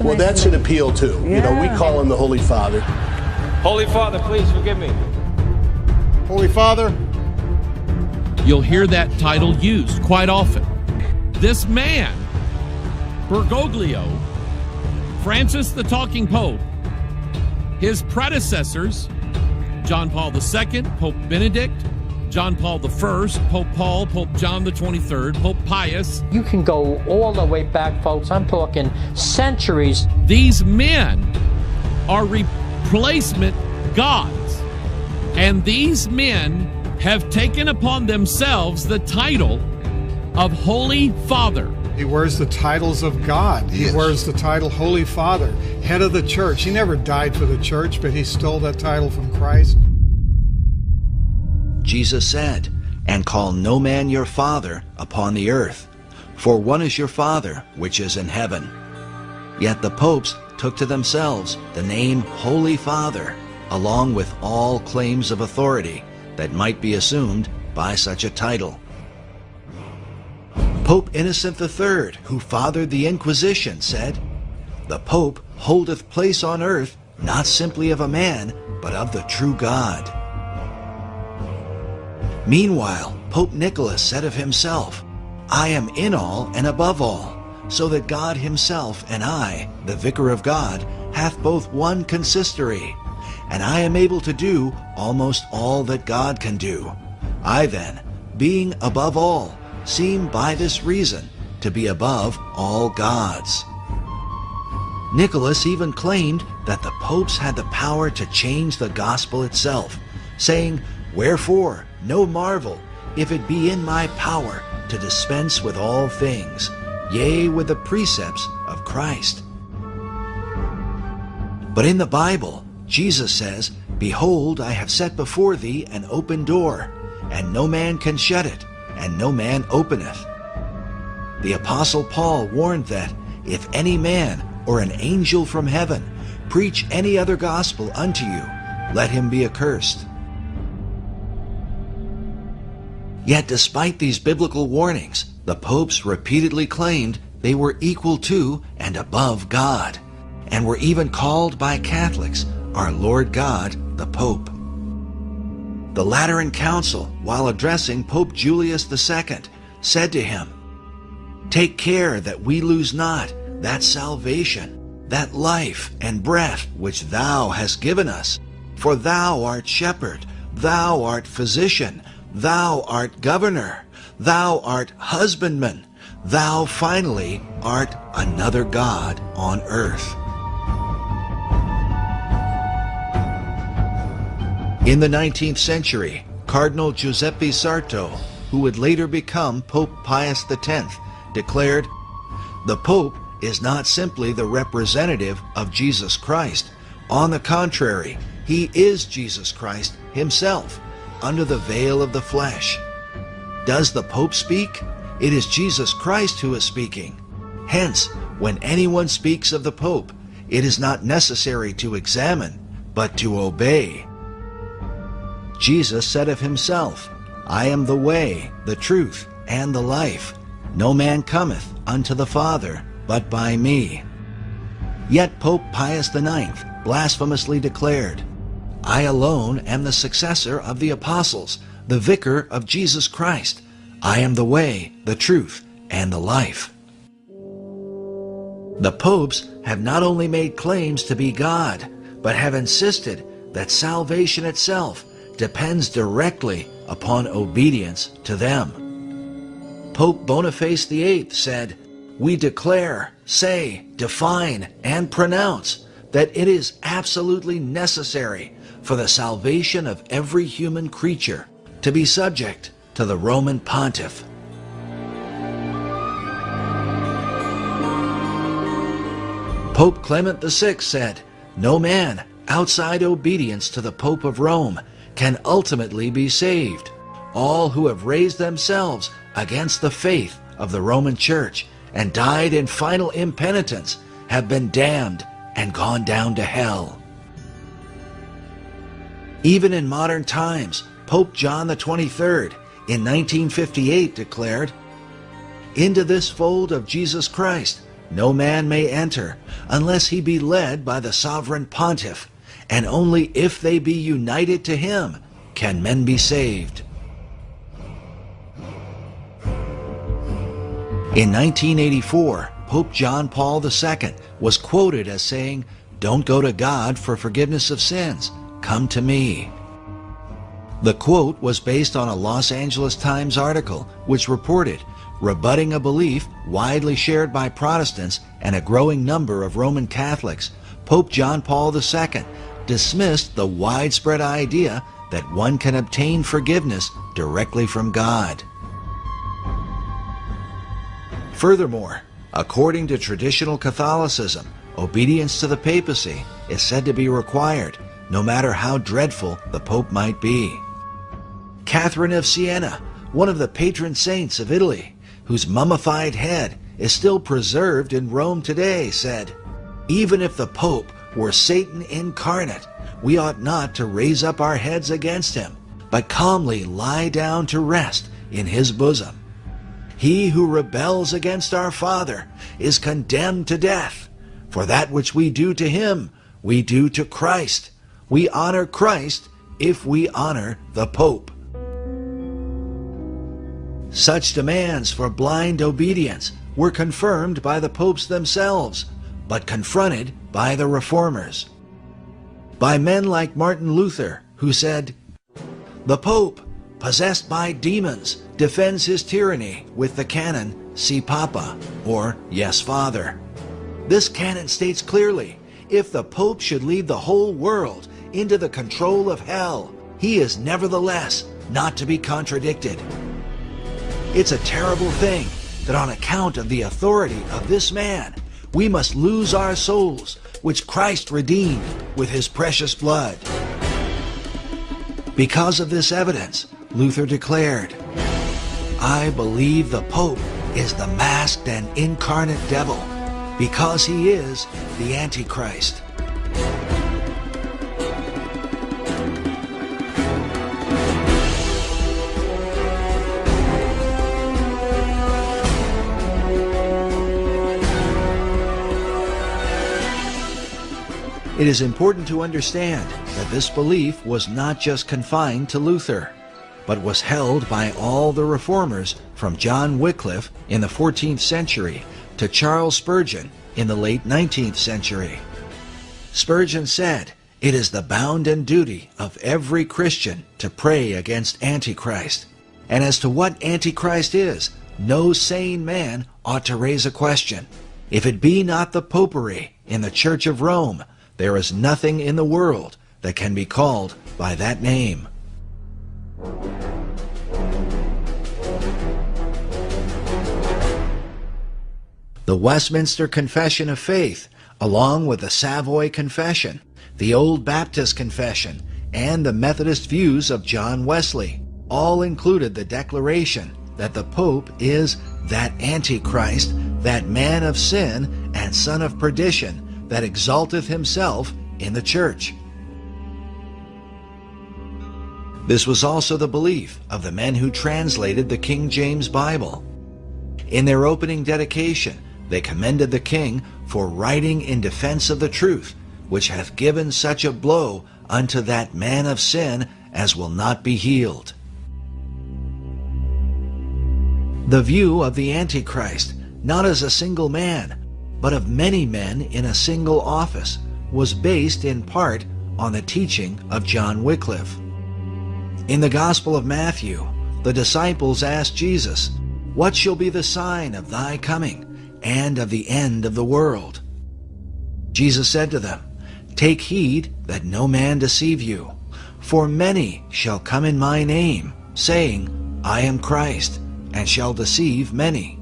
Well, that's an appeal too. Yeah. You know, we call him the Holy Father. Holy Father, please forgive me. Holy Father. You'll hear that title used quite often. This man, Bergoglio, Francis the Talking Pope, his predecessors, John Paul II, Pope Benedict, John Paul I, Pope Paul, Pope John the 23rd, Pope Pius. You can go all the way back, folks. I'm talking centuries. These men are replacement gods. And these men have taken upon themselves the title of Holy Father. He wears the titles of God. He wears the title Holy Father, head of the church. He never died for the church, but he stole that title from Christ. Jesus said, "And call no man your father upon the earth, for one is your Father which is in heaven." Yet the popes took to themselves the name Holy Father, along with all claims of authority that might be assumed by such a title. Pope Innocent III, who fathered the Inquisition, said, "The Pope holdeth place on earth not simply of a man, but of the true God." Meanwhile, Pope Nicholas said of himself, "I am in all and above all, so that God himself and I, the Vicar of God, hath both one consistory, and I am able to do almost all that God can do. I then, being above all, seem by this reason to be above all gods." Nicholas even claimed that the popes had the power to change the gospel itself, saying, "Wherefore, no marvel, if it be in my power to dispense with all things, yea, with the precepts of Christ." But in the Bible, Jesus says, "Behold, I have set before thee an open door, and no man can shut it, and no man openeth." The Apostle Paul warned that, "If any man or an angel from heaven preach any other gospel unto you, let him be accursed." Yet despite these biblical warnings, the popes repeatedly claimed they were equal to and above God, and were even called by Catholics our Lord God, the Pope. The Lateran Council, while addressing Pope Julius II, said to him, "Take care that we lose not that salvation, that life and breath which thou hast given us, for thou art shepherd, thou art physician, thou art governor, thou art husbandman, thou finally art another God on earth." In the 19th century, Cardinal Giuseppe Sarto, who would later become Pope Pius X, declared, "The Pope is not simply the representative of Jesus Christ. On the contrary, he is Jesus Christ himself, under the veil of the flesh. Does the Pope speak? It is Jesus Christ who is speaking. Hence, when anyone speaks of the Pope, it is not necessary to examine, but to obey." Jesus said of himself, "I am the way, the truth, and the life. No man cometh unto the Father but by me." Yet Pope Pius IX blasphemously declared, "I alone am the successor of the apostles, the vicar of Jesus Christ. I am the way, the truth, and the life." The popes have not only made claims to be God, but have insisted that salvation itself depends directly upon obedience to them. Pope Boniface VIII said, "We declare, say, define, and pronounce that it is absolutely necessary for the salvation of every human creature to be subject to the Roman Pontiff." Pope Clement VI said, "No man outside obedience to the Pope of Rome can ultimately be saved. All who have raised themselves against the faith of the Roman Church and died in final impenitence have been damned and gone down to hell." Even in modern times, Pope John the 23rd in 1958 declared, "Into this fold of Jesus Christ no man may enter, unless he be led by the sovereign pontiff, and only if they be united to him can men be saved. In 1984, Pope John Paul II was quoted as saying, "Don't go to God for forgiveness of sins, come to me." The quote was based on a Los Angeles Times article which reported, rebutting a belief widely shared by Protestants and a growing number of Roman Catholics, Pope John Paul II dismissed the widespread idea that one can obtain forgiveness directly from God. Furthermore, according to traditional Catholicism, obedience to the papacy is said to be required, no matter how dreadful the Pope might be. Catherine of Siena, one of the patron saints of Italy, whose mummified head is still preserved in Rome today, said, "Even if the Pope were Satan incarnate, we ought not to raise up our heads against him, but calmly lie down to rest in his bosom. He who rebels against our Father is condemned to death. For that which we do to him, we do to Christ. We honor Christ if we honor the Pope." Such demands for blind obedience were confirmed by the popes themselves, but confronted by the reformers. By men like Martin Luther, who said, "The Pope, possessed by demons, defends his tyranny with the canon, Si Papa, or Yes, Father. This canon states clearly, if the Pope should lead the whole world into the control of hell, he is nevertheless not to be contradicted. It's a terrible thing that on account of the authority of this man, we must lose our souls, which Christ redeemed with his precious blood." Because of this evidence, Luther declared, "I believe the Pope is the masked and incarnate devil, because he is the Antichrist." It is important to understand that this belief was not just confined to Luther, but was held by all the reformers from John Wycliffe in the 14th century to Charles Spurgeon in the late 19th century. Spurgeon said, "It is the bounden duty of every Christian to pray against Antichrist, and as to what Antichrist is, no sane man ought to raise a question. If it be not the Popery in the Church of Rome, there is nothing in the world that can be called by that name." The Westminster Confession of Faith, along with the Savoy Confession, the Old Baptist Confession, and the Methodist views of John Wesley, all included the declaration that the Pope is that Antichrist, that man of sin and son of perdition, that exalteth himself in the church. This was also the belief of the men who translated the King James Bible. In their opening dedication, they commended the king for writing in defense of the truth, which hath given such a blow unto that man of sin as will not be healed. The view of the Antichrist, not as a single man, but of many men in a single office, was based in part on the teaching of John Wycliffe. In the Gospel of Matthew, the disciples asked Jesus, "What shall be the sign of thy coming and of the end of the world?" Jesus said to them, "Take heed that no man deceive you, for many shall come in my name, saying, I am Christ, and shall deceive many."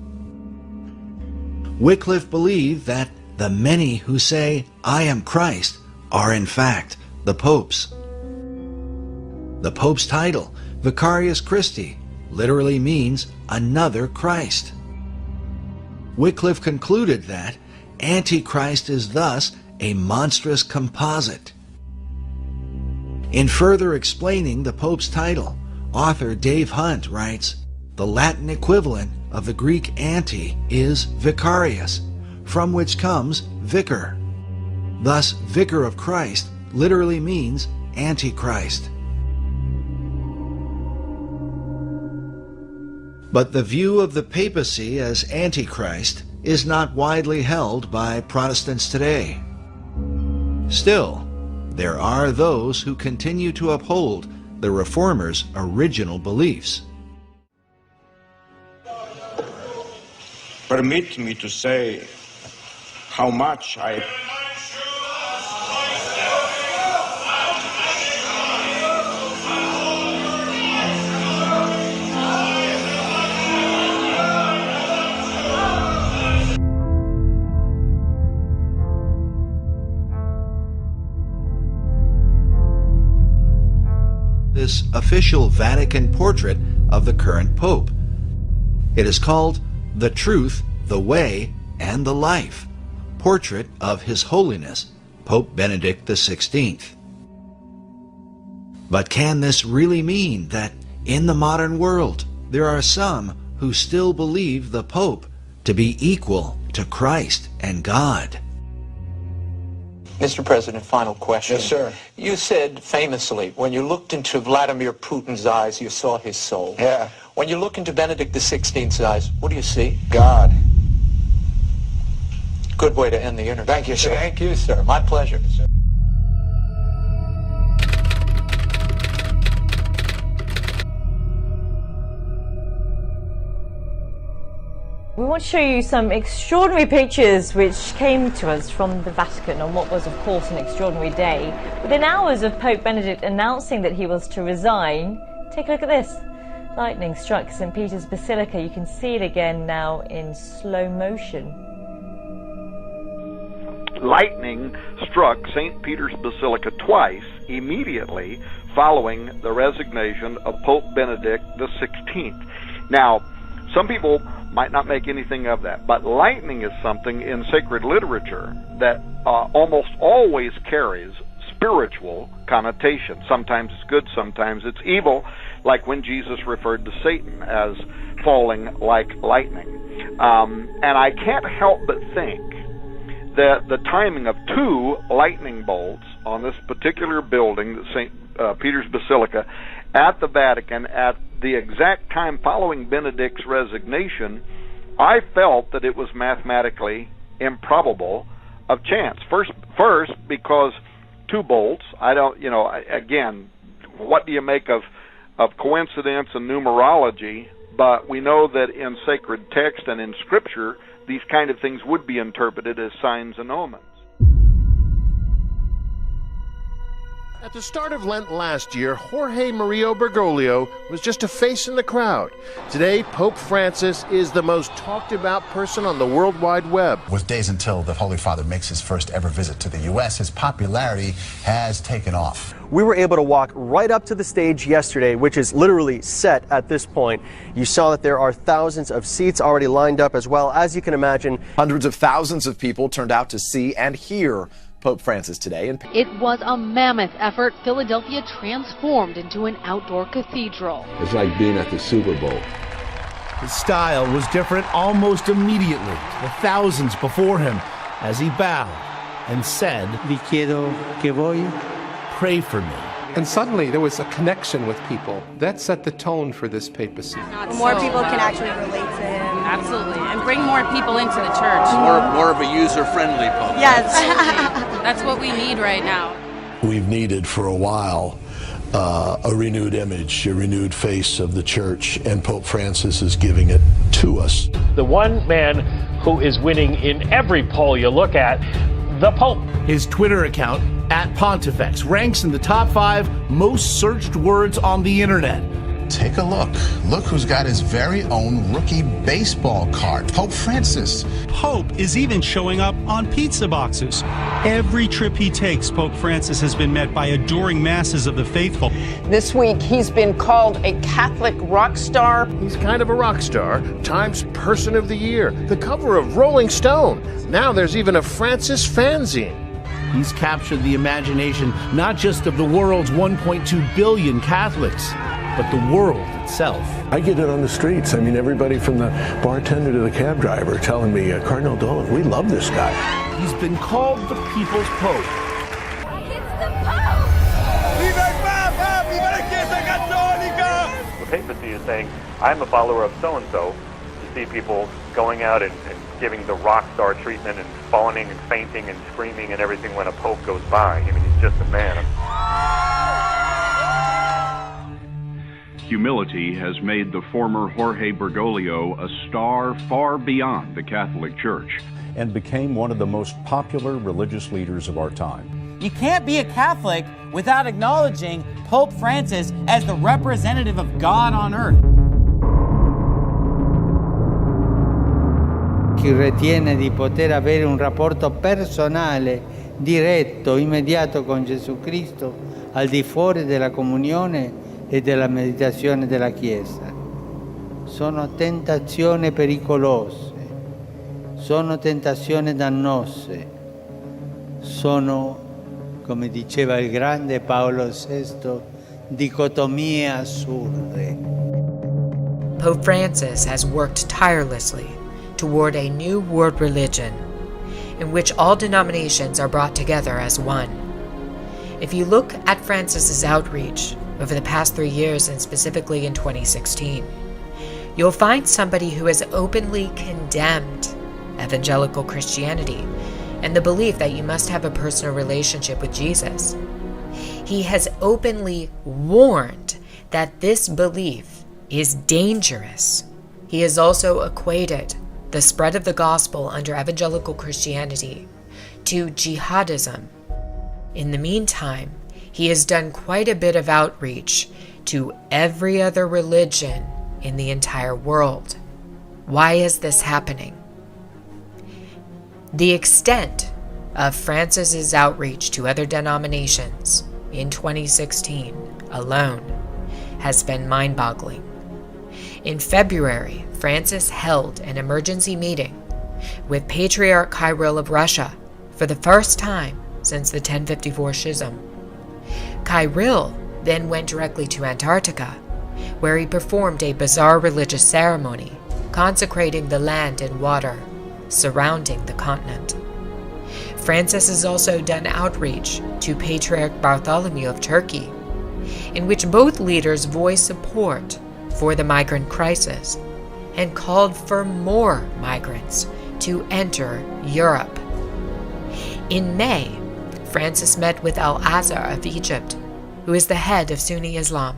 Wycliffe believed that the many who say, "I am Christ," are in fact the popes. The Pope's title, Vicarius Christi, literally means another Christ. Wycliffe concluded that Antichrist is thus a monstrous composite. In further explaining the Pope's title, author Dave Hunt writes, "The Latin equivalent of the Greek anti is vicarius, from which comes vicar. Thus, vicar of Christ literally means Antichrist. But the view of the papacy as Antichrist is not widely held by Protestants today. Still, there are those who continue to uphold the Reformers' original beliefs. Permit me to say how much I this official Vatican portrait of the current Pope. It is called The Truth, the Way, and the Life, Portrait of His Holiness, Pope Benedict XVI. But can this really mean that in the modern world there are some who still believe the Pope to be equal to Christ and God? Mr. President, final question. Yes, sir. You said famously, when you looked into Vladimir Putin's eyes, you saw his soul. Yeah. When you look into Benedict XVI's eyes, what do you see? God. Good way to end the interview. Thank you, sir. Thank you, sir. My pleasure. We want to show you some extraordinary pictures which came to us from the Vatican on what was, of course, an extraordinary day. Within hours of Pope Benedict announcing that he was to resign, take a look at this. Lightning struck St. Peter's Basilica. You can see it again now in slow motion. Lightning struck St. Peter's Basilica twice immediately following the resignation of Pope Benedict XVI. Now, some people might not make anything of that, but lightning is something in sacred literature that almost always carries spiritual connotation. Sometimes it's good, sometimes it's evil, like when Jesus referred to Satan as falling like lightning. And I can't help but think that the timing of two lightning bolts on this particular building, the St. Peter's Basilica, at the Vatican, at the exact time following Benedict's resignation, I felt that it was mathematically improbable of chance. First, because two bolts, I don't, again, what do you make of coincidence and numerology? But we know that in sacred text and in Scripture, these kind of things would be interpreted as signs and omens. At the start of Lent last year, Jorge Mario Bergoglio was just a face in the crowd. Today, Pope Francis is the most talked about person on the World Wide Web. With days until the Holy Father makes his first ever visit to the U.S., his popularity has taken off. We were able to walk right up to the stage yesterday, which is literally set at this point. You saw that there are thousands of seats already lined up as well. As you can imagine, hundreds of thousands of people turned out to see and hear Pope Francis today. It was a mammoth effort. Philadelphia transformed into an outdoor cathedral. It's like being at the Super Bowl. His style was different almost immediately to the thousands before him as he bowed and said, "Pray for me." And suddenly there was a connection with people. That set the tone for this papacy. More people can actually relate to him. Absolutely. And bring more people into the church. More of a user-friendly pope. Yes. That's what we need right now. We've needed for a while a renewed image, a renewed face of the church, and Pope Francis is giving it to us. The one man who is winning in every poll you look at, the Pope. His Twitter account, @Pontifex, ranks in the top 5 most searched words on the internet. Take a look. Look who's got his very own rookie baseball card, Pope Francis. Pope is even showing up on pizza boxes. Every trip he takes, Pope Francis has been met by adoring masses of the faithful. This week, he's been called a Catholic rock star. He's kind of a rock star, Times Person of the Year, the cover of Rolling Stone. Now there's even a Francis fanzine. He's captured the imagination not just of the world's 1.2 billion Catholics, but the world itself. I get it on the streets. I mean, everybody from the bartender to the cab driver telling me, Cardinal Dolan, we love this guy. He's been called the People's Pope. The papacy is saying, I'm a follower of so-and-so. You see people going out and giving the rock star treatment and fawning and fainting and screaming and everything when a pope goes by. I mean, he's just a man. Humility has made the former Jorge Bergoglio a star far beyond the Catholic Church, and became one of the most popular religious leaders of our time. You can't be a Catholic without acknowledging Pope Francis as the representative of God on earth. Chi ritiene di poter avere un rapporto personale, diretto, immediato con Gesù Cristo, al di fuori della comunione e della meditazione della Chiesa. Sono tentazioni pericolose, sono tentazioni dannose, sono, come diceva il grande Paolo VI, dicotomie assurde. Pope Francis has worked tirelessly toward a new world religion in which all denominations are brought together as one. If you look at Francis's outreach over the past 3 years, and specifically in 2016, you'll find somebody who has openly condemned evangelical Christianity and the belief that you must have a personal relationship with Jesus. He has openly warned that this belief is dangerous. He has also equated the spread of the gospel under evangelical Christianity to jihadism. In the meantime, he has done quite a bit of outreach to every other religion in the entire world. Why is this happening? The extent of Francis's outreach to other denominations in 2016 alone has been mind-boggling. In February, Francis held an emergency meeting with Patriarch Kirill of Russia for the first time since the 1054 Schism. Kirill then went directly to Antarctica, where he performed a bizarre religious ceremony consecrating the land and water surrounding the continent. Francis has also done outreach to Patriarch Bartholomew of Turkey, in which both leaders voiced support for the migrant crisis and called for more migrants to enter Europe. In May, Francis met with Al-Azhar of Egypt, who is the head of Sunni Islam.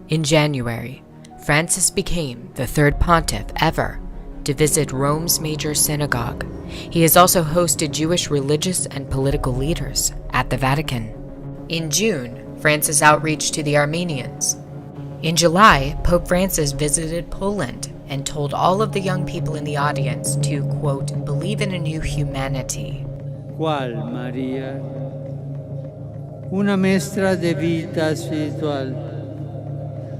In January, Francis became the third pontiff ever to visit Rome's major synagogue. He has also hosted Jewish religious and political leaders at the Vatican. In June, Francis outreached to the Armenians. In July, Pope Francis visited Poland and told all of the young people in the audience to, quote, believe in a new humanity. ¿Cuál, María? Una maestra de vida espiritual.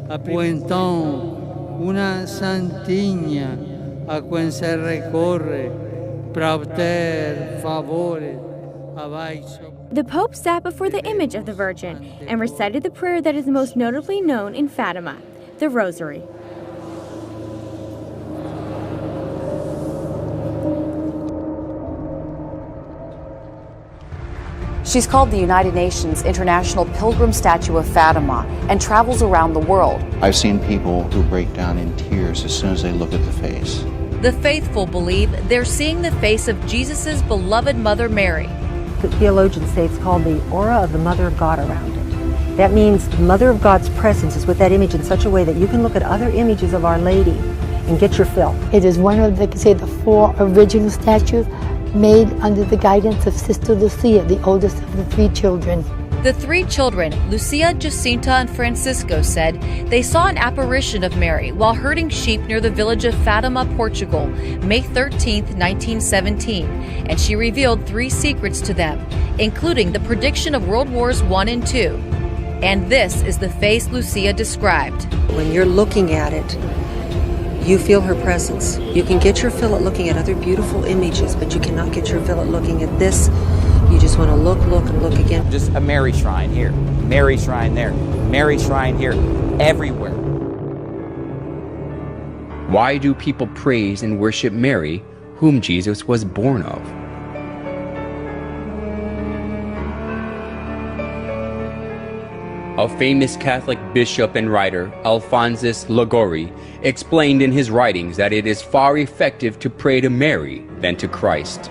O então, una santinha a quem se recorre para obter favores abaixo. The Pope sat before the image of the Virgin and recited the prayer that is most notably known in Fatima, the Rosary. She's called the United Nations International Pilgrim Statue of Fatima and travels around the world. I've seen people who break down in tears as soon as they look at the face. The faithful believe they're seeing the face of Jesus' beloved Mother Mary. The theologians say it's called the aura of the Mother of God around it. That means the Mother of God's presence is with that image in such a way that you can look at other images of Our Lady and get your fill. It is one of the 4 original statues made under the guidance of Sister Lucia, the oldest of the 3 children. The 3 children, Lucia, Jacinta, and Francisco, said they saw an apparition of Mary while herding sheep near the village of Fatima, Portugal, May 13, 1917, and she revealed 3 secrets to them, including the prediction of World Wars I and II. And this is the face Lucia described. When you're looking at it, you feel her presence. You can get your fill at looking at other beautiful images, but you cannot get your fill at looking at this. You just want to look, and look again. Just a Mary shrine here, Mary shrine there. Mary shrine here, everywhere. Why do people praise and worship Mary, whom Jesus was born of? A famous Catholic bishop and writer, Alphonsus Liguori, explained in his writings that it is far effective to pray to Mary than to Christ.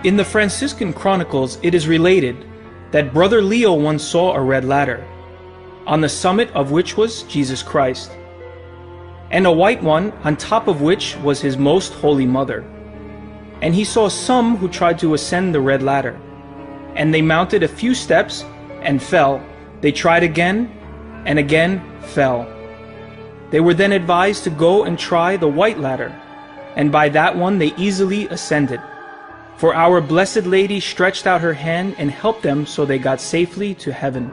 In the Franciscan Chronicles, it is related that Brother Leo once saw a red ladder, on the summit of which was Jesus Christ, and a white one on top of which was his most holy mother. And he saw some who tried to ascend the red ladder, and they mounted a few steps and fell. They tried again and again fell. They were then advised to go and try the white ladder, and by that one they easily ascended. For our Blessed Lady stretched out her hand and helped them, so they got safely to heaven.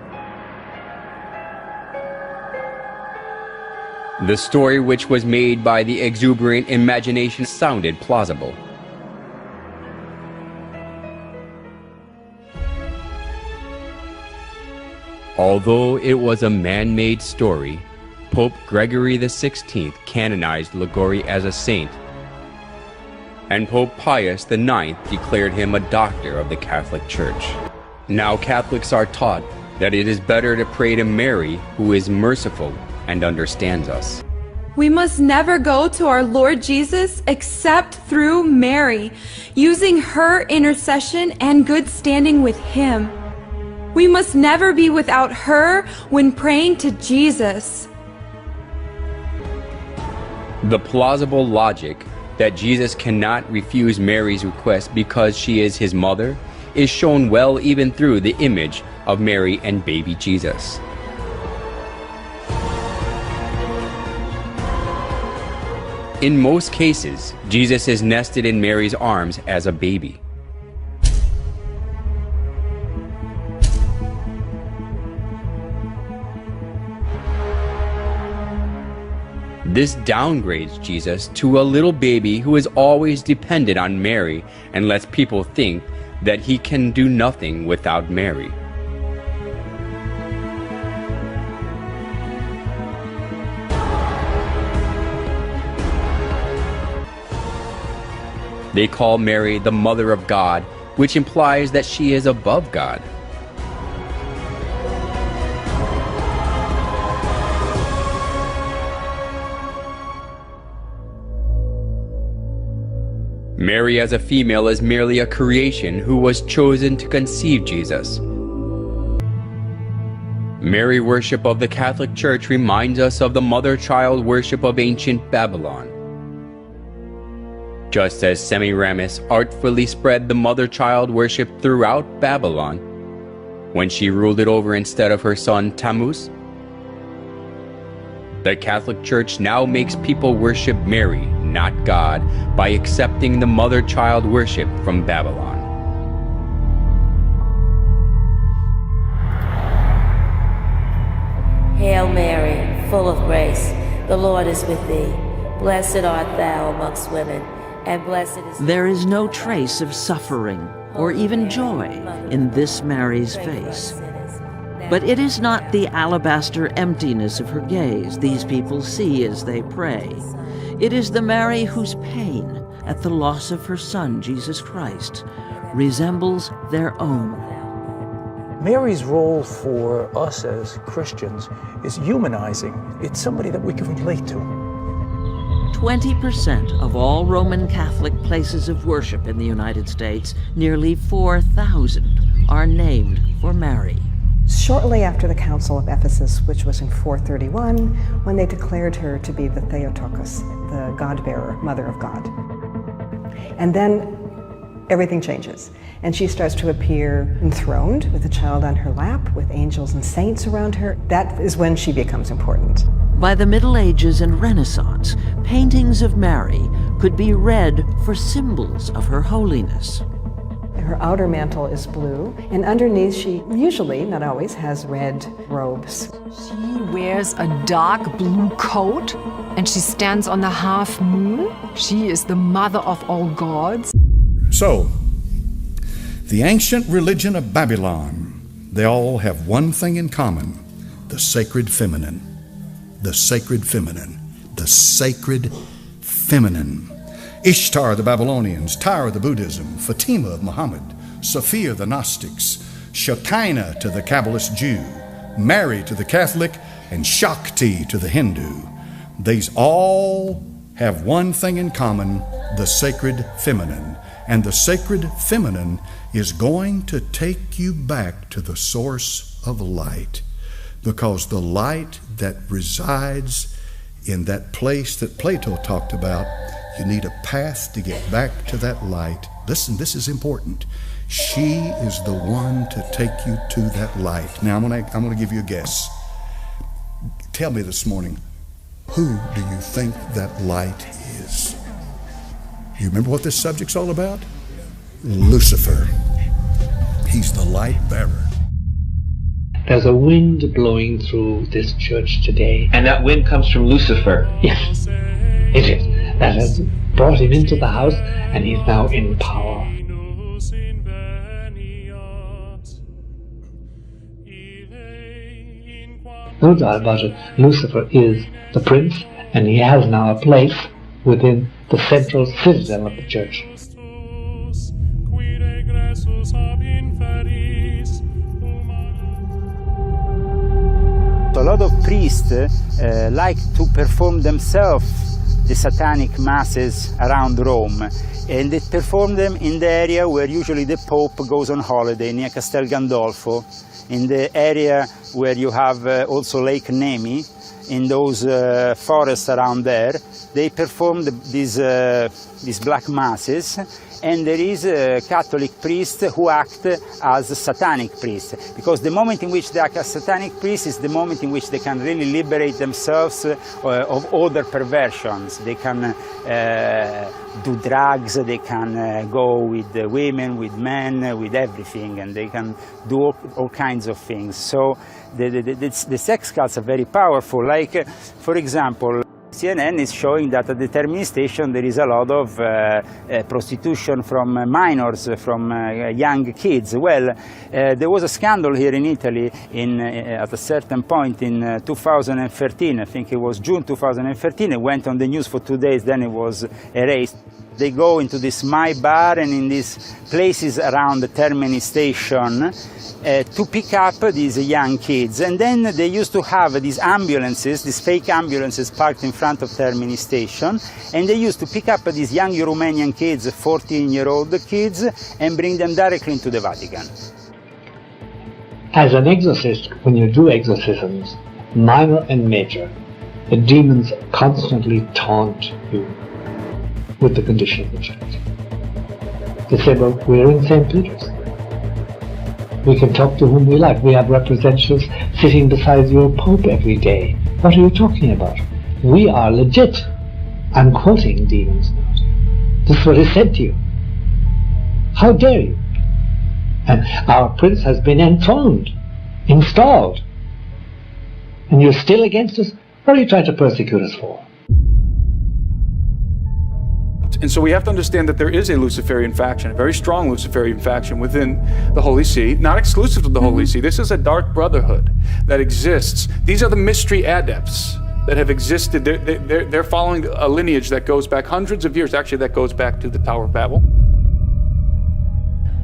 The story, which was made by the exuberant imagination, sounded plausible. Although it was a man-made story, Pope Gregory XVI canonized Liguori as a saint, and Pope Pius IX declared him a doctor of the Catholic Church. Now Catholics are taught that it is better to pray to Mary, who is merciful and understands us. We must never go to our Lord Jesus except through Mary, using her intercession and good standing with Him. We must never be without her when praying to Jesus. The plausible logic that Jesus cannot refuse Mary's request because she is his mother is shown well even through the image of Mary and baby Jesus. In most cases, Jesus is nested in Mary's arms as a baby. This downgrades Jesus to a little baby who is always dependent on Mary and lets people think that he can do nothing without Mary. They call Mary the Mother of God, which implies that she is above God. Mary as a female is merely a creation who was chosen to conceive Jesus. Mary worship of the Catholic Church reminds us of the mother-child worship of ancient Babylon. Just as Semiramis artfully spread the mother-child worship throughout Babylon when she ruled it over instead of her son Tammuz, the Catholic Church now makes people worship Mary, not God, by accepting the mother-child worship from Babylon. Hail Mary, full of grace, the Lord is with thee. Blessed art thou amongst women, and blessed is... There is no trace of suffering or even joy in this Mary's face. But it is not the alabaster emptiness of her gaze these people see as they pray. It is the Mary whose pain at the loss of her son, Jesus Christ, resembles their own. Mary's role for us as Christians is humanizing. It's somebody that we can relate to. 20% of all Roman Catholic places of worship in the United States, nearly 4,000, are named for Mary. Shortly after the Council of Ephesus, which was in 431, when they declared her to be the Theotokos, the God-bearer, Mother of God. And then everything changes, and she starts to appear enthroned with a child on her lap, with angels and saints around her. That is when she becomes important. By the Middle Ages and Renaissance, paintings of Mary could be read for symbols of her holiness. Her outer mantle is blue, and underneath she usually, not always, has red robes. She wears a dark blue coat, and she stands on the half moon. She is the mother of all gods. So, the ancient religion of Babylon They all have one thing in common: the sacred feminine. The sacred feminine. The sacred feminine. Ishtar the Babylonians, Tyre the Buddhism, Fatima of Muhammad, Sophia the Gnostics, Shekinah to the Kabbalist Jew, Mary to the Catholic, and Shakti to the Hindu. These all have one thing in common: the sacred feminine. And the sacred feminine is going to take you back to the source of light, because the light that resides in that place that Plato talked about, you need a path to get back to that light. Listen, this is important. She is the one to take you to that light. Now I'm going to give you a guess. Tell me this morning, who do you think that light is? You remember what this subject's all about? Lucifer. He's the light bearer. There's a wind blowing through this church today. And that wind comes from Lucifer. Yes, it is. That has brought him into the house, and he's now in power. No doubt about it, Lucifer is the prince, and he has now a place within the central citadel of the church. A lot of priests like to perform themselves the satanic masses around Rome, and they perform them in the area where usually the Pope goes on holiday, near Castel Gandolfo, in the area where you have also Lake Nemi, in those forests around there. They perform these black masses, and there is a Catholic priest who act as a satanic priest, because the moment in which they act as satanic priest is the moment in which they can really liberate themselves of other perversions. They can do drugs, they can go with women, with men, with everything, and they can do all kinds of things. So the sex cults are very powerful. Like, for example, CNN is showing that at the termini station there is a lot of prostitution from minors, from young kids. Well, there was a scandal here in Italy at a certain point in 2013, I think it was June 2013, it went on the news for 2 days, then it was erased. They go into this My Bar and in these places around the Termini station to pick up these young kids. And then they used to have these ambulances, these fake ambulances parked in front of Termini station, and they used to pick up these young Romanian kids, 14-year-old kids, and bring them directly into the Vatican. As an exorcist, when you do exorcisms, minor and major, the demons constantly taunt you with the condition of the church. They say, well, we're in St. Peter's. We can talk to whom we like. We have representatives sitting beside your Pope every day. What are you talking about? We are legit. I'm quoting demons now. This is what is said to you. How dare you? And our prince has been enthroned, installed. And you're still against us? What are you trying to persecute us for? And so we have to understand that there is a Luciferian faction, a very strong Luciferian faction within the Holy See, not exclusive to the Holy See. This is a dark brotherhood that exists. These are the mystery adepts that have existed. They're following a lineage that goes back hundreds of years. Actually, that goes back to the Tower of Babel.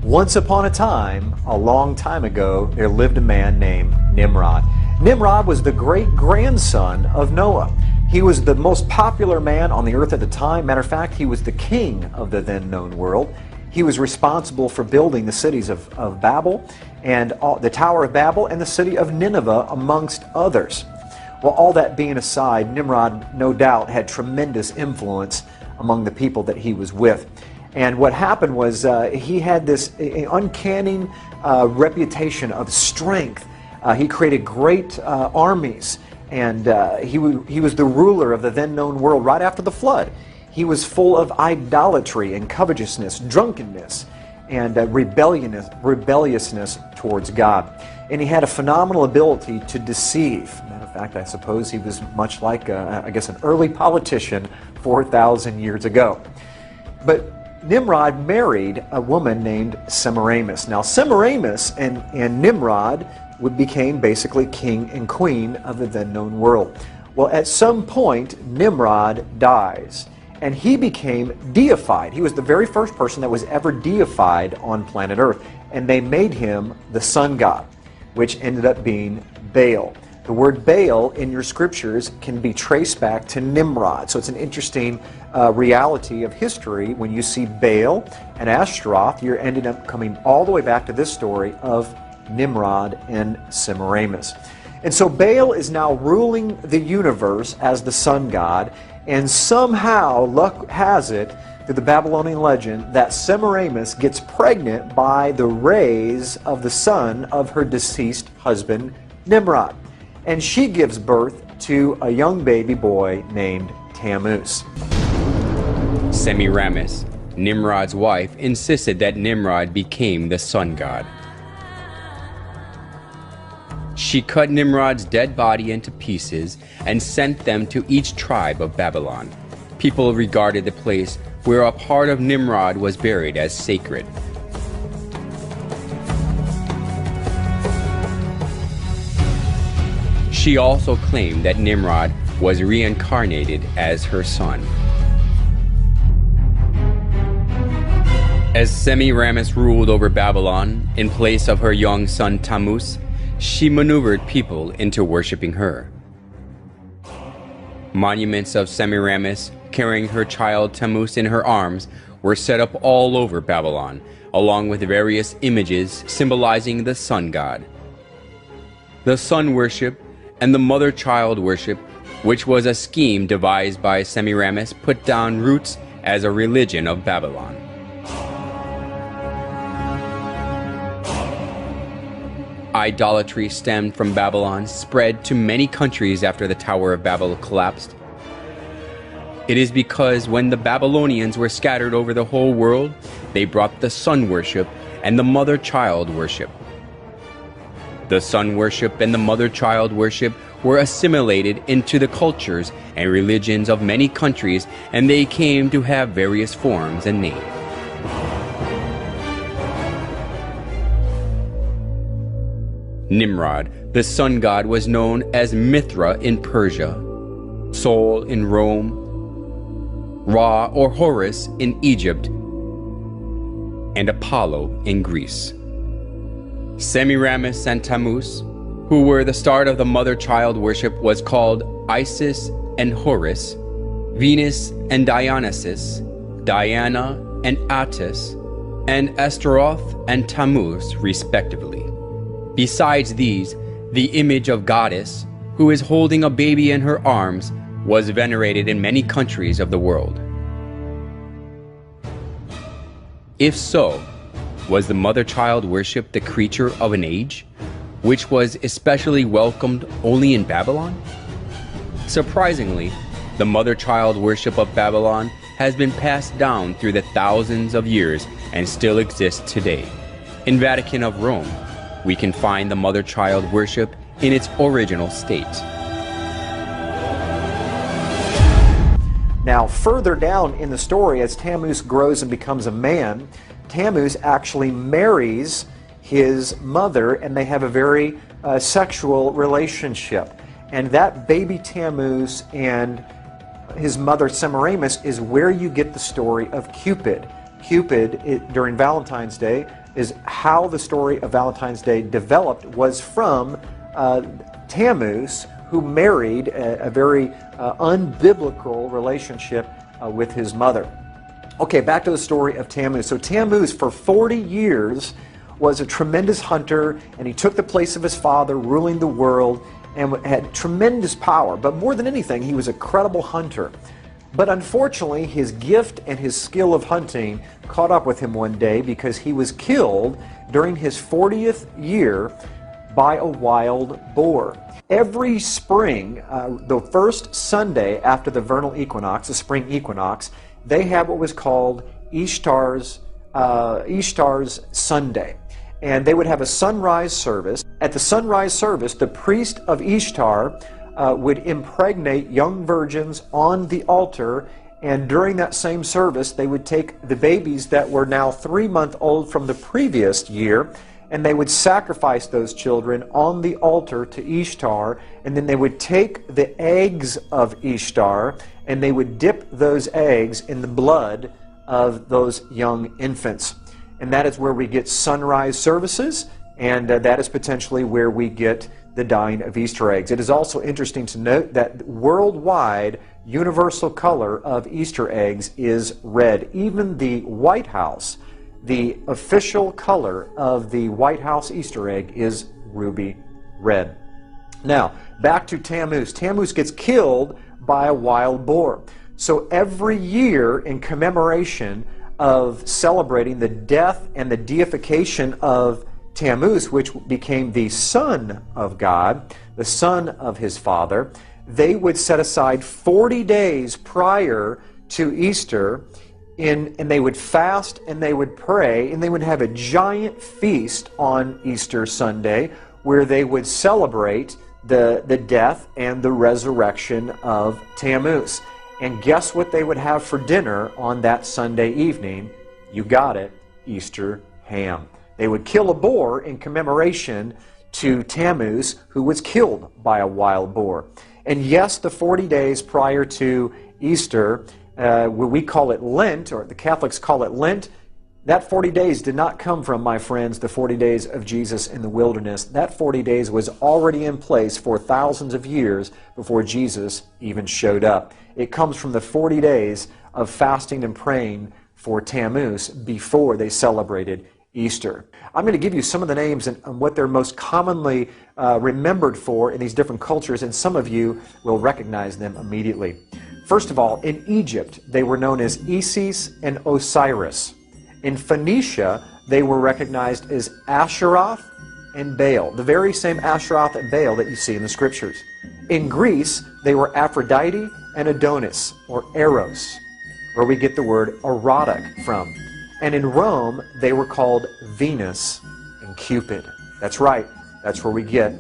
Once upon a time, a long time ago, there lived a man named Nimrod. Nimrod was the great-grandson of Noah. He was the most popular man on the earth at the time. Matter of fact, he was the king of the then known world. He was responsible for building the cities of Babel and the Tower of Babel and the city of Nineveh, amongst others. Well, all that being aside, Nimrod no doubt had tremendous influence among the people that he was with. And what happened was he had this uncanny reputation of strength. He created great armies. And he was the ruler of the then known world right after the flood. He was full of idolatry and covetousness, drunkenness, and rebelliousness towards God. And he had a phenomenal ability to deceive. Matter of fact, I suppose he was much like, I guess, an early politician 4,000 years ago. But Nimrod married a woman named Semiramis. Now Semiramis and Nimrod became basically king and queen of the then known world. Well, at some point, Nimrod dies, and he became deified. He was the very first person that was ever deified on planet Earth, and they made him the sun god, which ended up being Baal. The word Baal in your scriptures can be traced back to Nimrod. So it's an interesting reality of history. When you see Baal and Ashtaroth, you're ended up coming all the way back to this story of Nimrod and Semiramis. And so Baal is now ruling the universe as the sun god, and somehow luck has it through the Babylonian legend that Semiramis gets pregnant by the rays of the sun of her deceased husband Nimrod. And she gives birth to a young baby boy named Tammuz. Semiramis, Nimrod's wife, insisted that Nimrod became the sun god. She cut Nimrod's dead body into pieces and sent them to each tribe of Babylon. People regarded the place where a part of Nimrod was buried as sacred. She also claimed that Nimrod was reincarnated as her son. As Semiramis ruled over Babylon in place of her young son Tammuz, she maneuvered people into worshiping her. Monuments of Semiramis carrying her child Tammuz in her arms were set up all over Babylon, along with various images symbolizing the sun god. The sun worship and the mother-child worship, which was a scheme devised by Semiramis, put down roots as a religion of Babylon. Idolatry stemmed from Babylon, spread to many countries after the Tower of Babel collapsed. It is because when the Babylonians were scattered over the whole world, they brought the sun worship and the mother-child worship. The sun worship and the mother-child worship were assimilated into the cultures and religions of many countries, and they came to have various forms and names. Nimrod, the sun god, was known as Mithra in Persia, Sol in Rome, Ra or Horus in Egypt, and Apollo in Greece. Semiramis and Tammuz, who were the start of the mother-child worship, was called Isis and Horus, Venus and Dionysus, Diana and Attis, and Astaroth and Tammuz, respectively. Besides these, the image of goddess, who is holding a baby in her arms, was venerated in many countries of the world. If so, was the mother-child worship the creature of an age, which was especially welcomed only in Babylon? Surprisingly, the mother-child worship of Babylon has been passed down through the thousands of years and still exists today. In Vatican of Rome, we can find the mother-child worship in its original state. Now, further down in the story, as Tammuz grows and becomes a man, Tammuz actually marries his mother, and they have a very sexual relationship. And that baby Tammuz and his mother Semiramis is where you get the story of Cupid. Cupid, during Valentine's Day, is how the story of Valentine's Day developed, was from Tammuz, who married a very unbiblical relationship with his mother. Okay, back to the story of Tammuz. So Tammuz, for 40 years, was a tremendous hunter, and he took the place of his father, ruling the world, and had tremendous power. But more than anything, he was a credible hunter. But unfortunately, his gift and his skill of hunting caught up with him one day, because he was killed during his 40th year by a wild boar. Every spring, the first Sunday after the vernal equinox, the spring equinox, they have what was called Ishtar's Sunday. And they would have a sunrise service. At the sunrise service, the priest of Ishtar would impregnate young virgins on the altar And during that same service, they would take the babies that were now 3-month-old from the previous year, and they would sacrifice those children on the altar to Ishtar, and then they would take the eggs of Ishtar, and they would dip those eggs in the blood of those young infants. And that is where we get sunrise services, and that is potentially where we get the dyeing of Easter eggs. It is also interesting to note that worldwide universal color of Easter eggs is red. Even the White House, the official color of the White House Easter egg is ruby red. Now, back to Tammuz. Tammuz gets killed by a wild boar. So every year, in commemoration of celebrating the death and the deification of Tammuz, which became the son of God, the son of his father, they would set aside 40 days prior to Easter, and they would fast and they would pray, and they would have a giant feast on Easter Sunday where they would celebrate the death and the resurrection of Tammuz. And guess what they would have for dinner on that Sunday evening? You got it, Easter ham. They would kill a boar in commemoration to Tammuz, who was killed by a wild boar. And yes, the 40 days prior to Easter, where we call it Lent, or the Catholics call it Lent, that 40 days did not come from, my friends, the 40 days of Jesus in the wilderness. That 40 days was already in place for thousands of years before Jesus even showed up. It comes from the 40 days of fasting and praying for Tammuz before they celebrated Easter. I'm going to give you some of the names and what they're most commonly remembered for in these different cultures, and some of you will recognize them immediately. First of all, in Egypt, they were known as Isis and Osiris. In Phoenicia, they were recognized as Asheroth and Baal, the very same Asheroth and Baal that you see in the scriptures. In Greece, they were Aphrodite and Adonis, or Eros, where we get the word erotic from. And in Rome, they were called Venus and Cupid. That's right, that's where we get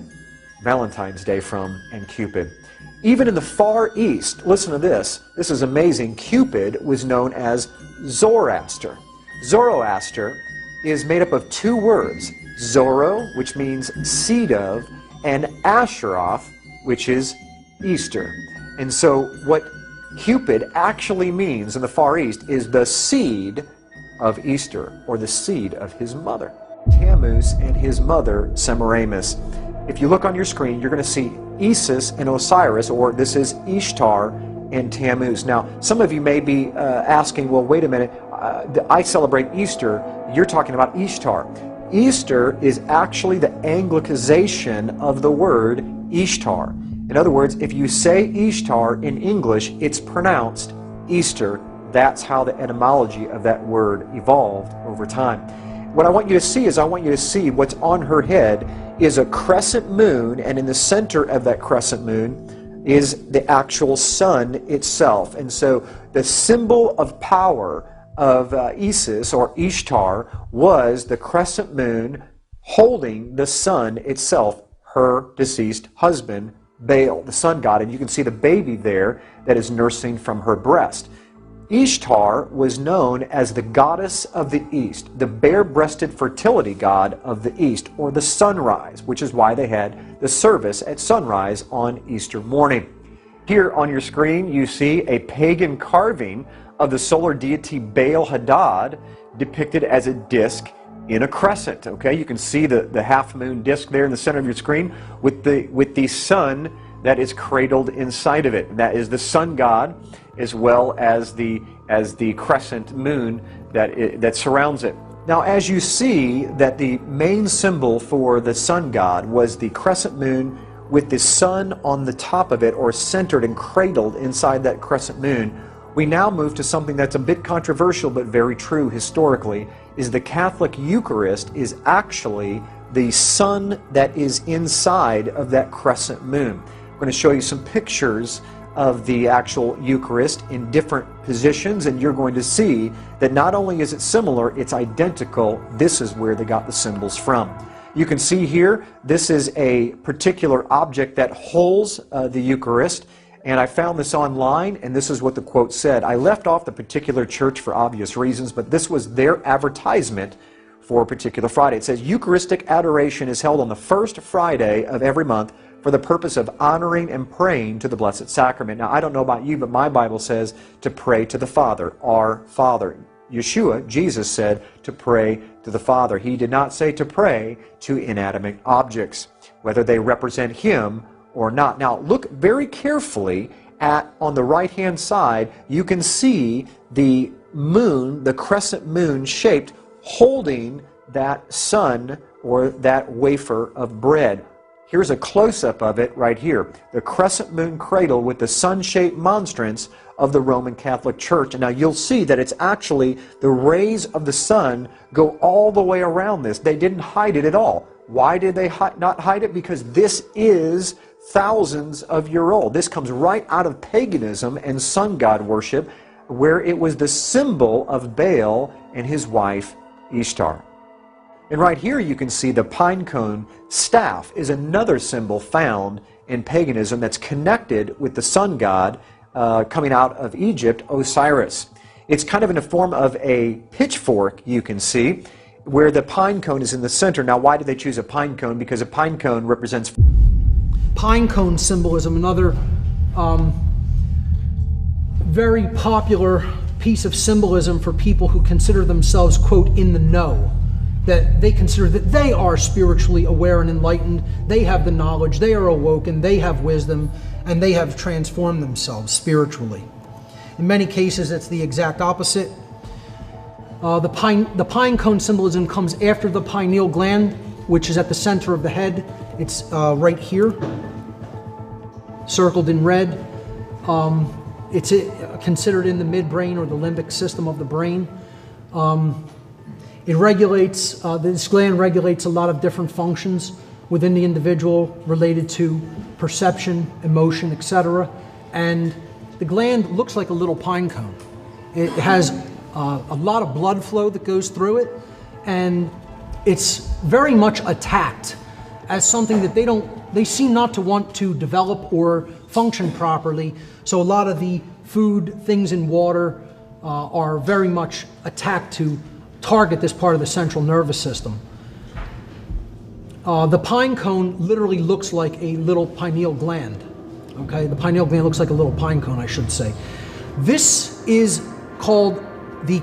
Valentine's Day from, and Cupid. Even in the Far East, listen to this, this is amazing, Cupid was known as Zoroaster. Zoroaster is made up of two words, Zoro, which means seed of, and Asheroth, which is Easter. And so what Cupid actually means in the Far East is the seed of Easter, or the seed of his mother. Tammuz and his mother, Semiramis. If you look on your screen, you're going to see Isis and Osiris, or this is Ishtar and Tammuz. Now, some of you may be asking, well, wait a minute, I celebrate Easter, you're talking about Ishtar. Easter is actually the Anglicization of the word Ishtar. In other words, if you say Ishtar in English, it's pronounced Easter. That's how the etymology of that word evolved over time. What I want you to see is, I want you to see what's on her head is a crescent moon, and in the center of that crescent moon is the actual sun itself. And so the symbol of power of Isis, or Ishtar, was the crescent moon holding the sun itself, her deceased husband, Baal, the sun god. And you can see the baby there that is nursing from her breast. Ishtar was known as the goddess of the East, the bare-breasted fertility god of the East, or the sunrise, which is why they had the service at sunrise on Easter morning. Here on your screen you see a pagan carving of the solar deity Baal Hadad depicted as a disc in a crescent. Okay, you can see the half-moon disc there in the center of your screen with the sun that is cradled inside of it. That is the sun god, as well as the crescent moon that surrounds it. Now, as you see that the main symbol for the sun god was the crescent moon with the sun on the top of it, or centered and cradled inside that crescent moon, we now move to something that's a bit controversial but very true historically, is the Catholic Eucharist is actually the sun that is inside of that crescent moon. I'm going to show you some pictures of the actual Eucharist in different positions, and you're going to see that not only is it similar, it's identical. This is where they got the symbols from. You can see here, this is a particular object that holds the Eucharist, And I found this online, and this is what the quote said. I left off the particular church for obvious reasons, but this was their advertisement for a particular Friday. It says, Eucharistic adoration is held on the first Friday of every month for the purpose of honoring and praying to the Blessed Sacrament. Now, I don't know about you, but my Bible says to pray to the Father, our Father. Yeshua, Jesus, said to pray to the Father. He did not say to pray to inanimate objects, whether they represent Him or not. Now, look very carefully at, on the right-hand side, you can see the moon, the crescent moon shaped, holding that sun or that wafer of bread. Here's a close-up of it right here. The crescent moon cradle with the sun-shaped monstrance of the Roman Catholic Church. And now you'll see that it's actually the rays of the sun go all the way around this. They didn't hide it at all. Why did they not hide it? Because this is thousands of years old. This comes right out of paganism and sun god worship, where it was the symbol of Baal and his wife Ishtar. And right here you can see the pine cone staff is another symbol found in paganism that's connected with the sun god coming out of Egypt, Osiris. It's kind of in the form of a pitchfork, you can see, where the pine cone is in the center. Now, why did they choose a pine cone? Because a pine cone represents... Pine cone symbolism, another very popular piece of symbolism for people who consider themselves, quote, in the know. That they consider that they are spiritually aware and enlightened, they have the knowledge, they are awoken, they have wisdom, and they have transformed themselves spiritually. In many cases, it's the exact opposite. The pine cone symbolism comes after the pineal gland, which is at the center of the head. It's right here, circled in red. It's considered in the midbrain or the limbic system of the brain. It regulates, this gland regulates a lot of different functions within the individual related to perception, emotion, etc. And the gland looks like a little pine cone. It has a lot of blood flow that goes through it, and it's very much attacked as something that they seem not to want to develop or function properly. So a lot of the food, things in water are very much attacked to target this part of the central nervous system. The pine cone literally looks like a little pineal gland. Okay, the pineal gland looks like a little pine cone, I should say. This is called the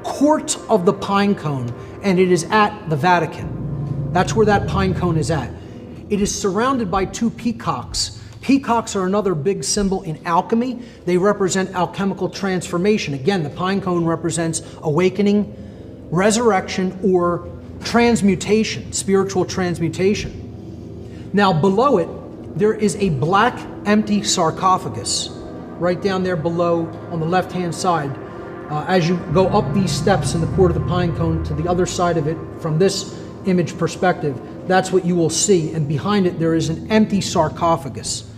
Court of the Pine Cone, and it is at the Vatican. That's where that pine cone is at. It is surrounded by two peacocks. Peacocks are another big symbol in alchemy. They represent alchemical transformation. Again, the pine cone represents awakening, resurrection, or transmutation, spiritual transmutation. Now below it, there is a black empty sarcophagus right down there below on the left-hand side. As you go up these steps in the Court of the Pine Cone to the other side of it, from this image perspective, that's what you will see. And behind it, there is an empty sarcophagus.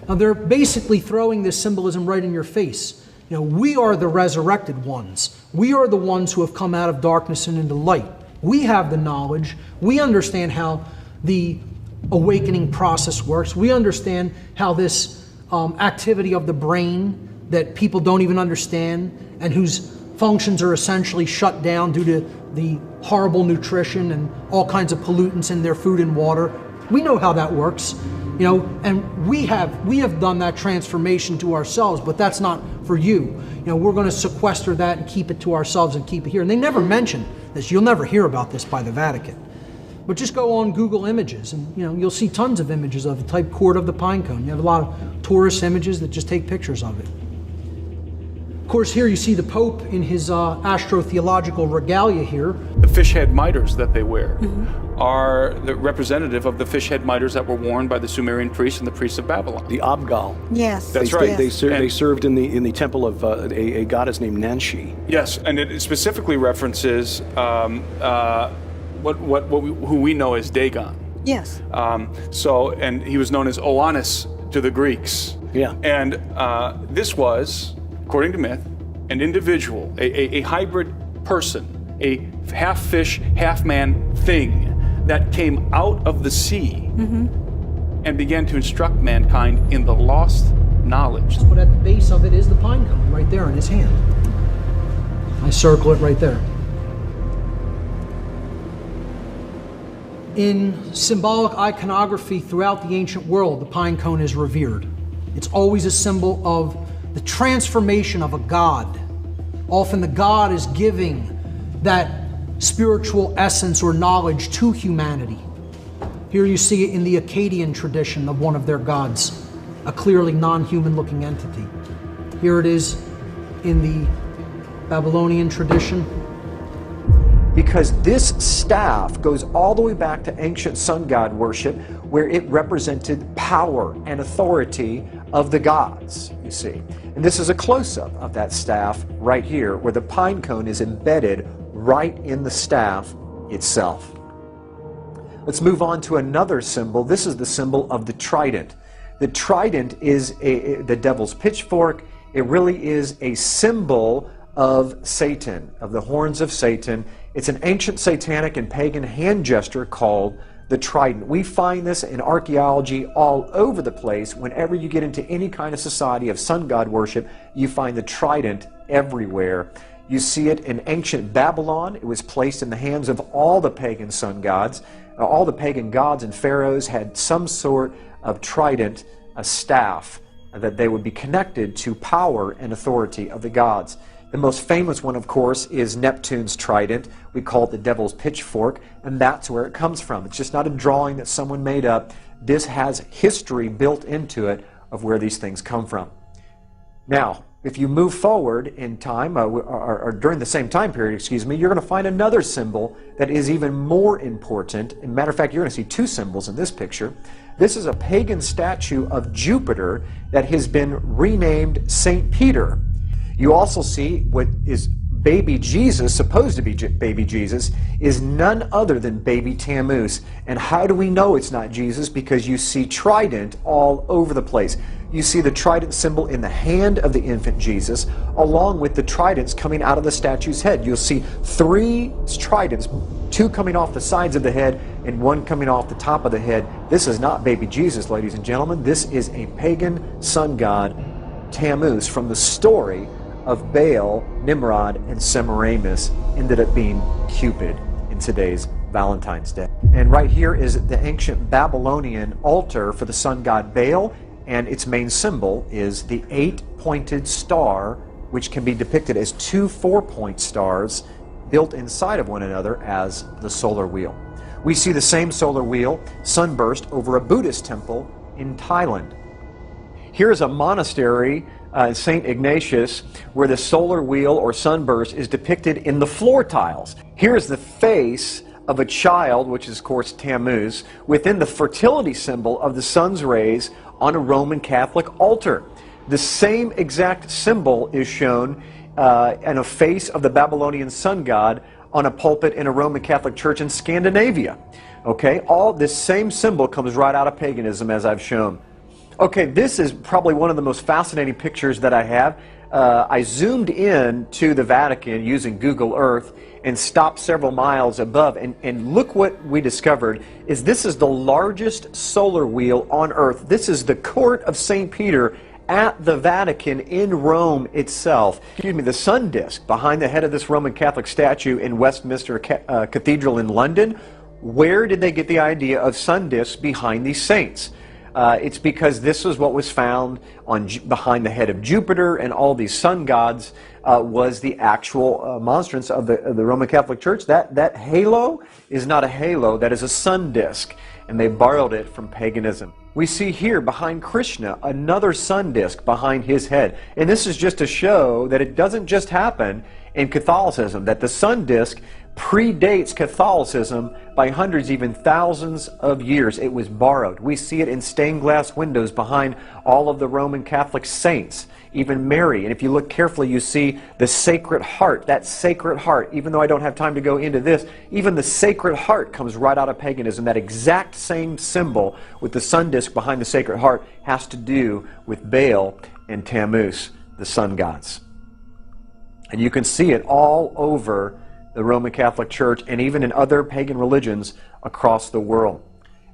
Now they're basically throwing this symbolism right in your face. You know, we are the resurrected ones. We are the ones who have come out of darkness and into light. We have the knowledge. We understand how the awakening process works. We understand how this activity of the brain that people don't even understand and whose functions are essentially shut down due to the horrible nutrition and all kinds of pollutants in their food and water. We know how that works, you know, and we have done that transformation to ourselves, but that's not for you. You know, we're going to sequester that and keep it to ourselves and keep it here. And they never mention this. You'll never hear about this by the Vatican. But just go on Google Images and, you know, you'll see tons of images of the type Court of the Pine Cone. You have a lot of tourist images that just take pictures of it. Of course, here you see the Pope in his astrotheological regalia here. The fish head miters that they wear are the representative of the fish head miters that were worn by the Sumerian priests and the priests of Babylon. The Abgal. Yes. That's right. They served in the temple of a goddess named Nanshi. Yes, and it specifically references who we know as Dagon. Yes. And he was known as Oannes to the Greeks. Yeah. And this was, according to myth, an individual, a hybrid person, a half fish, half man thing that came out of the sea and began to instruct mankind in the lost knowledge. But at the base of it is the pine cone right there in his hand. I circle it right there. In symbolic iconography throughout the ancient world, the pine cone is revered. It's always a symbol of the transformation of a god. Often the god is giving that spiritual essence or knowledge to humanity. Here you see it in the Akkadian tradition of one of their gods, a clearly non-human looking entity. Here it is in the Babylonian tradition. Because this staff goes all the way back to ancient sun god worship, where it represented power and authority of the gods, you see. And this is a close-up of that staff right here, where the pine cone is embedded right in the staff itself. Let's move on to another symbol. This is the symbol of the trident. The trident is the devil's pitchfork. It really is a symbol of Satan, of the horns of Satan. It's an ancient satanic and pagan hand gesture called the trident. We find this in archaeology all over the place. Whenever you get into any kind of society of sun god worship, you find the trident everywhere. You see it in ancient Babylon. It was placed in the hands of all the pagan sun gods. All the pagan gods and pharaohs had some sort of trident, a staff, that they would be connected to power and authority of the gods. The most famous one, of course, is Neptune's trident. We call it the devil's pitchfork, and that's where it comes from. It's just not a drawing that someone made up. This has history built into it of where these things come from. Now, if you move forward in time, or during the same time period, you're going to find another symbol that is even more important. As a matter of fact, you're going to see two symbols in this picture. This is a pagan statue of Jupiter that has been renamed St. Peter. You also see what is baby Jesus, supposed to be baby Jesus, is none other than baby Tammuz. And how do we know it's not Jesus? Because you see trident all over the place. You see the trident symbol in the hand of the infant Jesus, along with the tridents coming out of the statue's head. You'll see three tridents, two coming off the sides of the head and one coming off the top of the head. This is not baby Jesus, ladies and gentlemen. This is a pagan sun god, Tammuz, from the story of Baal, Nimrod, and Semiramis, ended up being Cupid in today's Valentine's Day. And right here is the ancient Babylonian altar for the sun god Baal, and its main symbol is the 8-pointed star, which can be depicted as two 4-point stars built inside of one another as the solar wheel. We see the same solar wheel sunburst over a Buddhist temple in Thailand. Here's a monastery, St. Ignatius, where the solar wheel or sunburst is depicted in the floor tiles. Here's the face of a child, which is of course Tammuz, within the fertility symbol of the sun's rays on a Roman Catholic altar. The same exact symbol is shown in a face of the Babylonian sun god on a pulpit in a Roman Catholic church in Scandinavia. Okay, all this same symbol comes right out of paganism, as I've shown. Okay, this is probably one of the most fascinating pictures that I have. I zoomed in to the Vatican using Google Earth and stopped several miles above, and look what we discovered is this is the largest solar wheel on Earth. This is the court of St. Peter at the Vatican in Rome itself. Excuse me, the sun disk behind the head of this Roman Catholic statue in Westminster Cathedral in London. Where did they get the idea of sun disks behind these saints? It's because this was what was found behind the head of Jupiter and all these sun gods was the actual monstrance of the Roman Catholic Church. That halo is not a halo, that is a sun disk, and they borrowed it from paganism. We see here behind Krishna another sun disk behind his head, and this is just to show that it doesn't just happen in Catholicism, that the sun disk predates Catholicism by hundreds, even thousands of years. It was borrowed. We see it in stained glass windows behind all of the Roman Catholic saints, even Mary. And if you look carefully, you see the Sacred Heart. That Sacred Heart, even though I don't have time to go into this, even the Sacred Heart comes right out of paganism. That exact same symbol with the sun disk behind the Sacred Heart has to do with Baal and Tammuz, the sun gods. And you can see it all over the Roman Catholic Church and even in other pagan religions across the world.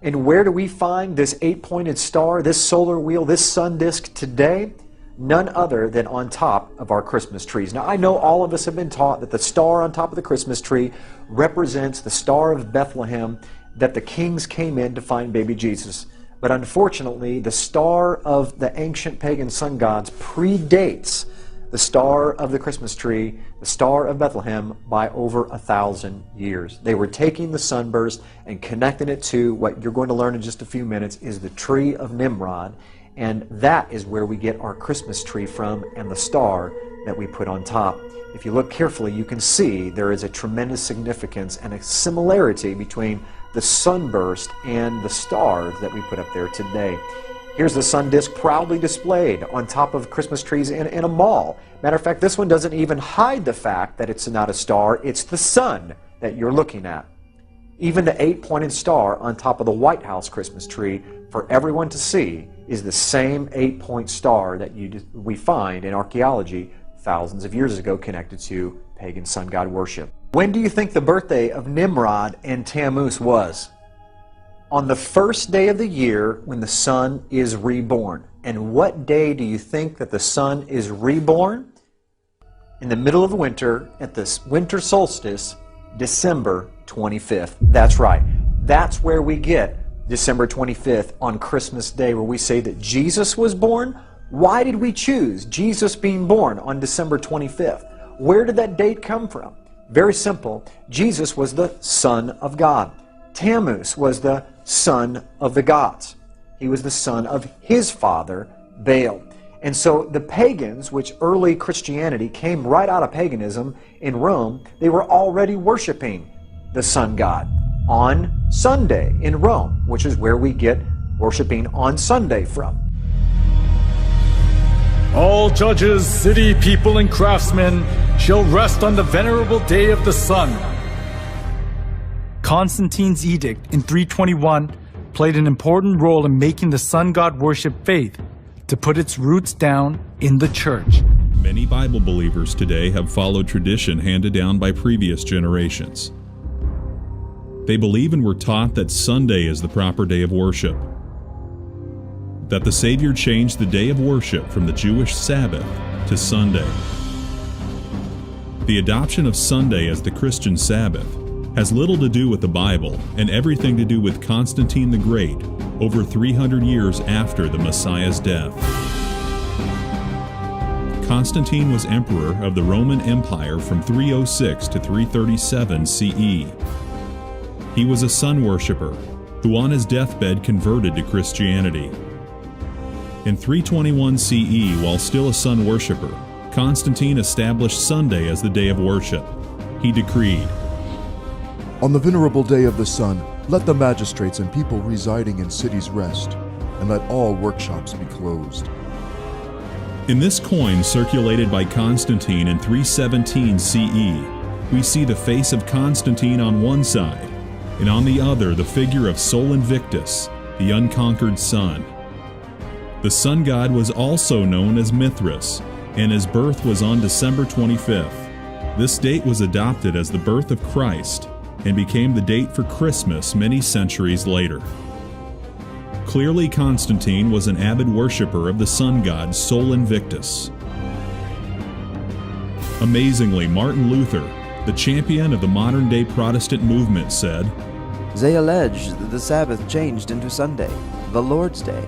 And where do we find this 8-pointed star, this solar wheel, this sun disk today? None other than on top of our Christmas trees. Now, I know all of us have been taught that the star on top of the Christmas tree represents the Star of Bethlehem, that the kings came in to find baby Jesus. But unfortunately, the star of the ancient pagan sun gods predates the star of the Christmas tree, the Star of Bethlehem, by over 1,000 years. They were taking the sunburst and connecting it to what you're going to learn in just a few minutes is the tree of Nimrod. And that is where we get our Christmas tree from and the star that we put on top. If you look carefully, you can see there is a tremendous significance and a similarity between the sunburst and the stars that we put up there today. Here's the sun disk proudly displayed on top of Christmas trees in a mall. Matter of fact, this one doesn't even hide the fact that it's not a star, it's the sun that you're looking at. Even the 8-pointed star on top of the White House Christmas tree for everyone to see is the same 8-point star that we find in archaeology thousands of years ago connected to pagan sun god worship. When do you think the birthday of Nimrod and Tammuz was? On the first day of the year when the sun is reborn. And what day do you think that the sun is reborn? In the middle of winter, at this winter solstice, December 25th. That's right. That's where we get December 25th on Christmas Day, where we say that Jesus was born. Why did we choose Jesus being born on December 25th? Where did that date come from? Very simple. Jesus was the Son of God. Tammuz was the son of the gods. He was the son of his father, Baal. And so the pagans, which early Christianity came right out of paganism in Rome, they were already worshiping the sun god on Sunday in Rome, which is where we get worshiping on Sunday from. All judges, city people, and craftsmen shall rest on the venerable day of the sun. Constantine's edict in 321 played an important role in making the sun god worship faith to put its roots down in the church. Many Bible believers today have followed tradition handed down by previous generations. They believe and were taught that Sunday is the proper day of worship, that the Savior changed the day of worship from the Jewish Sabbath to Sunday. The adoption of Sunday as the Christian Sabbath has little to do with the Bible and everything to do with Constantine the Great over 300 years after the Messiah's death. Constantine was emperor of the Roman Empire from 306 to 337 CE. He was a sun worshipper who on his deathbed converted to Christianity. In 321 CE, while still a sun worshipper, Constantine established Sunday as the day of worship. He decreed, "On the venerable day of the sun, let the magistrates and people residing in cities rest, and let all workshops be closed." In this coin circulated by Constantine in 317 CE, we see the face of Constantine on one side, and on the other the figure of Sol Invictus, the unconquered sun. The sun god was also known as Mithras, and his birth was on December 25th. This date was adopted as the birth of Christ and became the date for Christmas many centuries later. Clearly, Constantine was an avid worshipper of the sun god Sol Invictus. Amazingly, Martin Luther, the champion of the modern-day Protestant movement, said, "They allege that the Sabbath changed into Sunday, the Lord's Day,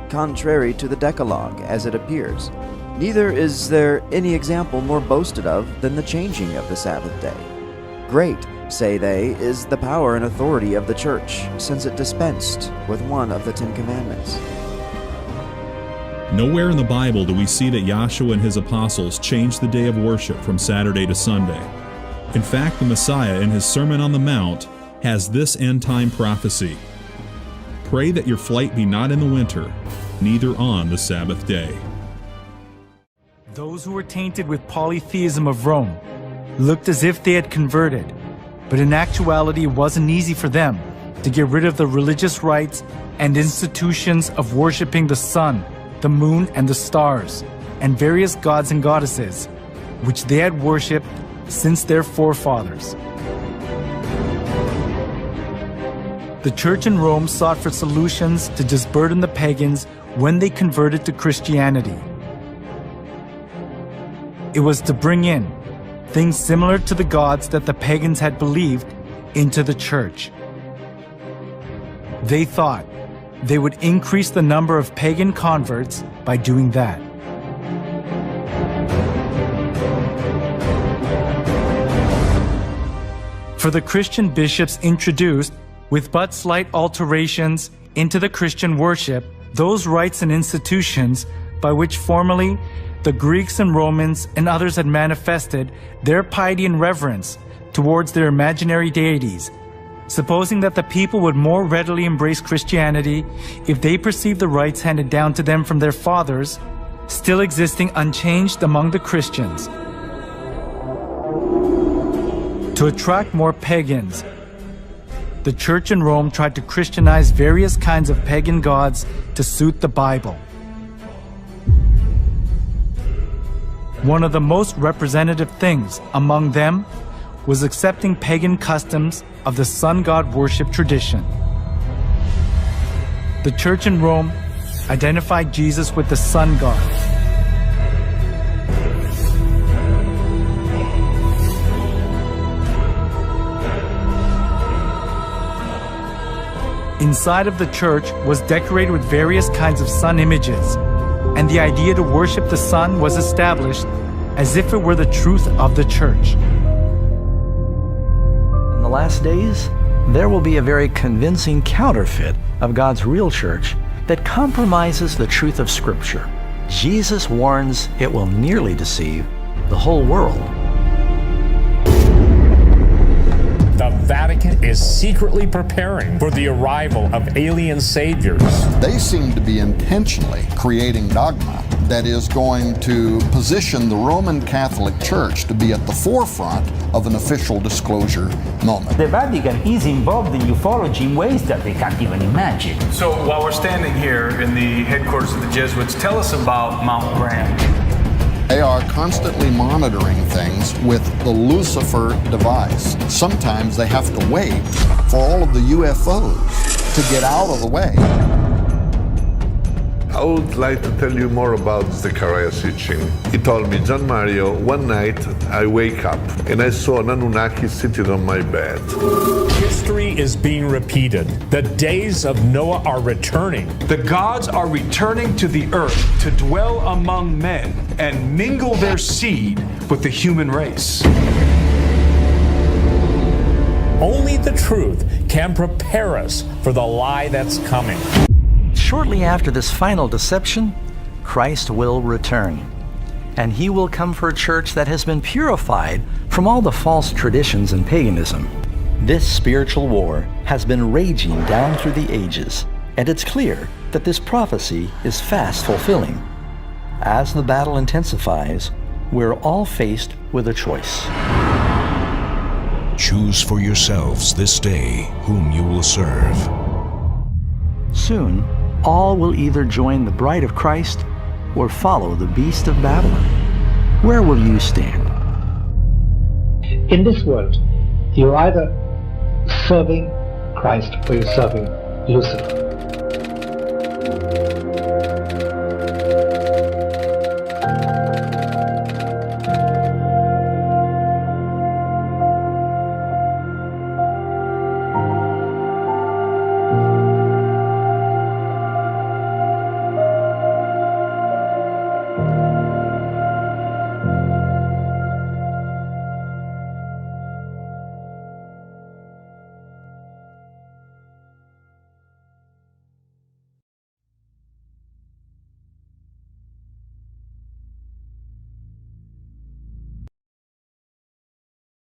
contrary to the Decalogue as it appears. Neither is there any example more boasted of than the changing of the Sabbath day. Great, say they, is the power and authority of the Church, since it dispensed with one of the 10 Commandments." Nowhere in the Bible do we see that Yahshua and his apostles changed the day of worship from Saturday to Sunday. In fact, the Messiah in his Sermon on the Mount has this end-time prophecy: "Pray that your flight be not in the winter, neither on the Sabbath day." Those who were tainted with polytheism of Rome looked as if they had converted, but in actuality it wasn't easy for them to get rid of the religious rites and institutions of worshiping the sun, the moon, and the stars, and various gods and goddesses, which they had worshipped since their forefathers. The church in Rome sought for solutions to disburden the pagans when they converted to Christianity. It was to bring in things similar to the gods that the pagans had believed into the church. They thought they would increase the number of pagan converts by doing that. For the Christian bishops introduced, with but slight alterations into the Christian worship, those rites and institutions by which formerly the Greeks and Romans and others had manifested their piety and reverence towards their imaginary deities, supposing that the people would more readily embrace Christianity if they perceived the rites handed down to them from their fathers still existing unchanged among the Christians. To attract more pagans, the church in Rome tried to Christianize various kinds of pagan gods to suit the Bible. One of the most representative things among them was accepting pagan customs of the sun god worship tradition. The church in Rome identified Jesus with the sun god. Inside of the church was decorated with various kinds of sun images, and the idea to worship the sun was established as if it were the truth of the church. In the last days, there will be a very convincing counterfeit of God's real church that compromises the truth of Scripture. Jesus warns it will nearly deceive the whole world. The Vatican is secretly preparing for the arrival of alien saviors. They seem to be intentionally creating dogma that is going to position the Roman Catholic Church to be at the forefront of an official disclosure moment. The Vatican is involved in ufology in ways that they can't even imagine. So while we're standing here in the headquarters of the Jesuits, tell us about Mount Graham. They are constantly monitoring things with the Lucifer device. Sometimes they have to wait for all of the UFOs to get out of the way. I would like to tell you more about Zechariah Sitchin. He told me, John Mario, one night I wake up and I saw an Anunnaki sitting on my bed. History is being repeated. The days of Noah are returning. The gods are returning to the earth to dwell among men and mingle their seed with the human race. Only the truth can prepare us for the lie that's coming. Shortly after this final deception, Christ will return, and he will come for a church that has been purified from all the false traditions and paganism. This spiritual war has been raging down through the ages, and it's clear that this prophecy is fast fulfilling. As the battle intensifies, we're all faced with a choice. Choose for yourselves this day whom you will serve. Soon, all will either join the bride of Christ or follow the beast of Babylon. Where will you stand? In this world, you're either serving Christ or you're serving Lucifer.